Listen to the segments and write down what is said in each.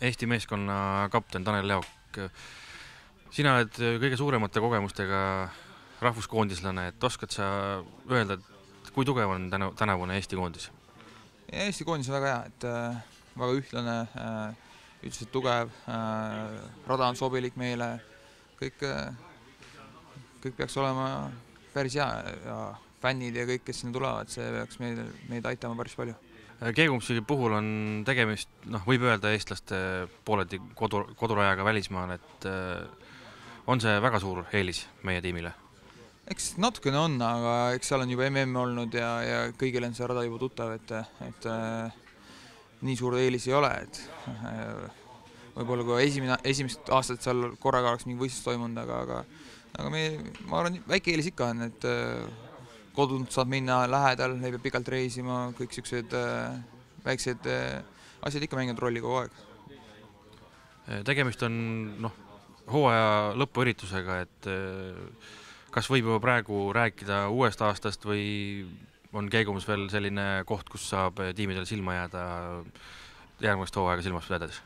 Eesti meeskonna kapten Tanel Leok. Sina oled kõige suuremate kogemustega rahvuskoondislane, et oskad sa öelda, et kui tugev on tänavune Eesti koondis? Eesti koondis on väga hea, et väga ühtlane, üldiselt tugev, rada on sobilik meile, kõik peaks olema päris hea ja fännid ja kõik, kes sinna tulevad, see peaks meid aitama päris palju. Keegumsi puhul on tegemist, võib öelda eestlaste pooledi kodurajaga välismaal, et on see väga suur eelis meie tiimile? Eks natukene on, aga eks seal on juba MM olnud ja kõigil on see rada juba tuttav, et nii suur eelis ei ole, et võib-olla kui esimest aastat seal korraga oleks mingi võistlus toimunud, aga ma arvan, väike eelis ikka on, et kodunt saad minna lähedal, ei pea pikalt reisima, kõik sellised väiksed asjad ikka mänginud rolli kogu aeg. Tegemist on hooaja lõpuüritusega, et kas võib juba praegu rääkida uuest aastast või on Keegumus veel selline koht, kus saab tiimidel silma jääda järgmist hooaega silmas pidades?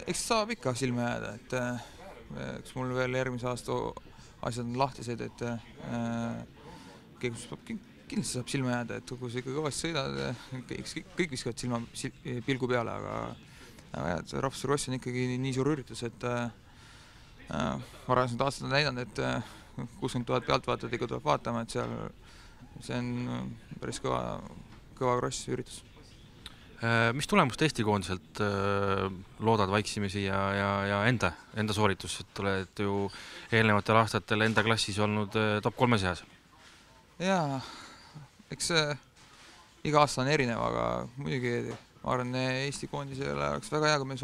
Eks saab ikka silma jääda, et eks mul veel järgmise aasta asjad on lahtised, et Keegumus kindlasti saab silma jääda, et kui sa ikka kõvasti sõidad, kõik viskavad pilgu peale, aga Rahvusross on ikkagi nii suur üritus, et varased aastad on näidanud, et 60 000 pealtvaatajat ikka tuleb vaatama, et see on päris kõva kross üritus. Mis tulemust Eesti koondiselt loodad vaiksimisi ja enda sooritus, et oled ju eelnevatel aastatel enda klassis olnud top 3 seas? Jaa, eks iga aasta on erinev, aga muidugi ma arvan, Eesti koondisele oleks väga hea, kui me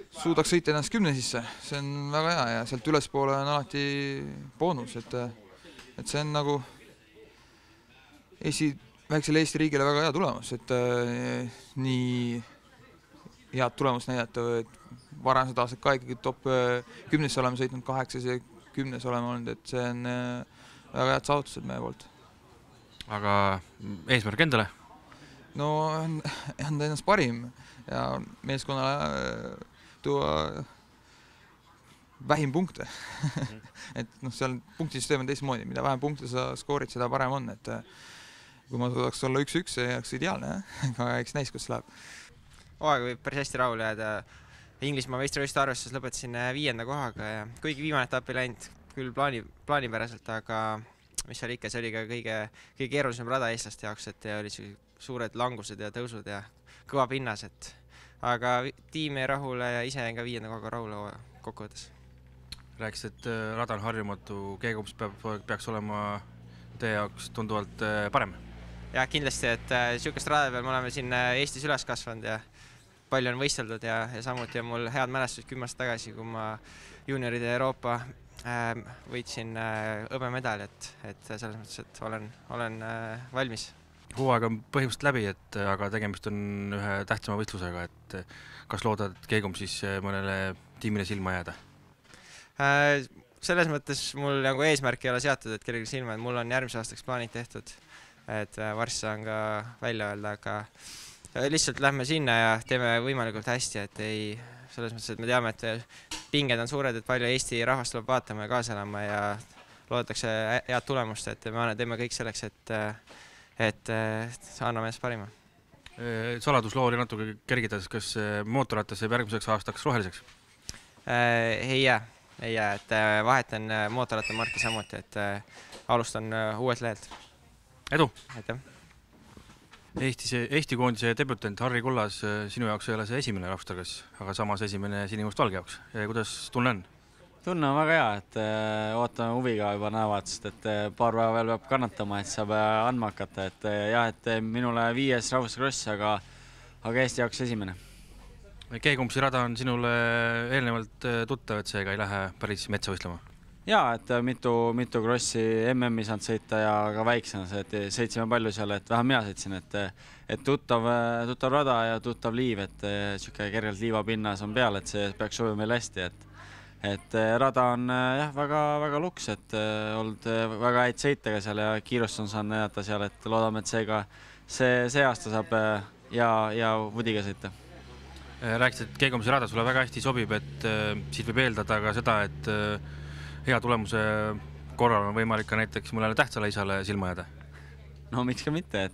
suudaks sõita ennast 10 sisse. See on väga hea ja sealt ülespoole on alati boonus, et see on nagu väiksele Eesti riigile väga hea tulemus, et nii head tulemust näidata, et varased aastad ka ikkagi top 10 oleme sõitnud 8 ja 10 oleme olnud, et see on väga head saavutused meie poolt. Aga eesmärk endale? No anda ennast parim ja meeskonnale tuua vähim punkte. Et seal punktisüsteem on teistmoodi, mida vähem punkte sa skoorid, seda parem on, et kui ma suudaks olla 1-1, see jääks ideaalne, aga eks näis, kus läheb. Hooaega võib päris hästi rahule jääda. Inglismaa meistrivõistluste arvestuses lõpetasin 5. kohaga ja kuigi viimane etapp ei läinud küll plaanipäraselt, aga mis seal ikka, see oli ka kõige keerulisem rada eestlaste jaoks, et oli suured langused ja tõusud ja kõva pinnas, aga tiim jäi rahule ja ise jäin ka 5. kohaga rahule kokkuvõttes. Rääkis, et rada on harjumatu, Keegumus peaks olema teie jaoks tunduvalt parem? Ja kindlasti, et niisugust rada peal me oleme siin Eestis üles kasvanud ja palju on võisteldud ja samuti on mul head mälestused 10 aastat tagasi, kui ma junioride Euroopa võitsin hõbemedali, et selles mõttes, et olen valmis. Hooaeg on põhimõtteliselt läbi, aga tegemist on ühe tähtsama võistlusega, et kas loodad Keegum siis mõnele tiimile silma jääda? Selles mõttes mul nagu eesmärk ei ole seatud, et kellelgi silma, et mul on järgmise aastaks plaanid tehtud, et varsti saan ka välja öelda, aga lihtsalt lähme sinna ja teeme võimalikult hästi, et selles mõttes, et me teame, et pinged on suured, et palju Eesti rahvast tuleb vaatama ja kaasa elama ja loodetakse head tulemust, et me teeme kõik selleks, et anname ennast parima. Saladusloori natuke kergitades, kas mootorratas jääb järgmiseks aastaks roheliseks? Ei jää, et vahetan mootorrattamarki samuti, et alustan uuelt lehelt. Edu! Aitäh! Eesti koondise debütant Harri Kullas, sinu jaoks ei ole see esimene rahvustargas, aga samas esimene sinimustvalge jaoks. Kuidas tunne on? Tunne on väga hea, et ootame huviga juba näevaatust, et paar päeva veel peab kannatama, et saab andma hakata. Et jah, et minule 5. rahvustargas, aga Eesti jaoks esimene. Keegumsi rada on sinule eelnevalt tuttav, et seega ei lähe päris metsa võistlema? Jaa, et mitu krossi MM-i saanud sõita ja ka väiksena, et sõitsime palju seal, et vähem mina sõitsin, et tuttav rada ja tuttav liiv, et siuke kergelt liivapinnas on peal, et see peaks sobima meil hästi, et rada on jah, väga luks, et olnud väga häid sõitega seal ja kiirust on saanud näidata seal, et loodame, et see aasta saab ja Vudiga sõita. Rääkisid, et Keegumise rada sulle väga hästi sobib, et siit võib eeldada ka seda, et hea tulemuse korral on võimalik ka näiteks mõnele tähtsale isale silma jääda. No miks ka mitte,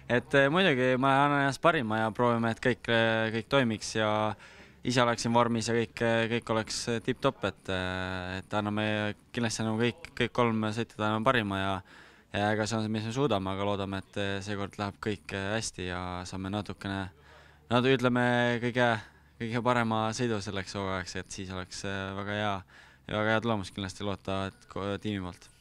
et muidugi ma annan ennast parima ja proovime, et kõik toimiks ja ise oleksin vormis ja kõik oleks tipp-topp, et anname kindlasti nagu kõik 3 sõitjad anname parima ja ega see on see, mis me suudame, aga loodame, et seekord läheb kõik hästi ja saame natukene, ütleme kõige parema sõidu selleks hooajaks, et siis oleks väga hea tulemus kindlasti loota tiimi poolt.